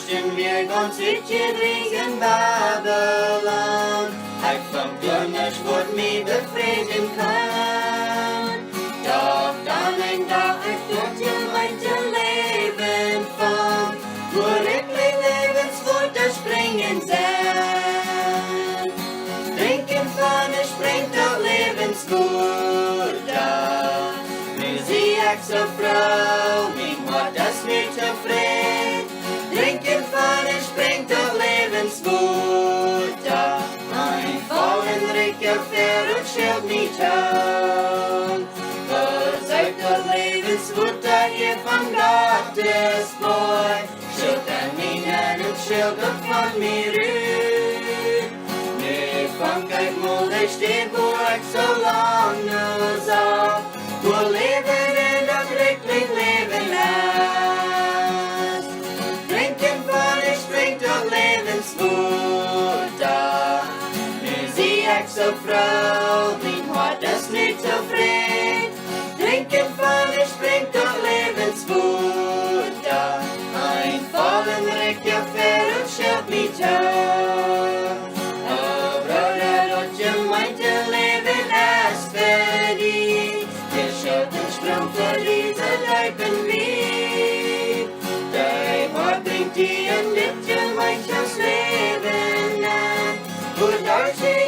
Christian, wir gaan zitten in Babylon. Hij van Gönners wordt mij bevrijden kan. Doch dan een dag ik tot je mijn te leven van. Door ik mijn levenswoord springen zijn. Drinken van de springt dat levenswoord. Nu zie ik zo vrouw, mijn hart is niet tevreden. Drinken van de springt dat levenswoord. Mijn vallen rikke ver und schild niet aan. Verzuikt dat levenswoord dat je van God is mooi. Schild aan mij en het schild dat van mij ruut. Nu van kijk moedig steed waar ik zo lang nu zal. Voor leven en dat rijkelijk leven is. Drinken van de springt dat levenswoord. Nu zie ik zo vrouw, mijn hart is niet tevreden. Drinken van de springt dat levenswoord. Mijn vallen rijk je ver en schild niet aan. Oh broeder, dat je mijn te leven is verdient. Je schild en stroom verliet het lijpen wie. Die hart brengt die en dit je mijn leven aan. Voor daar zie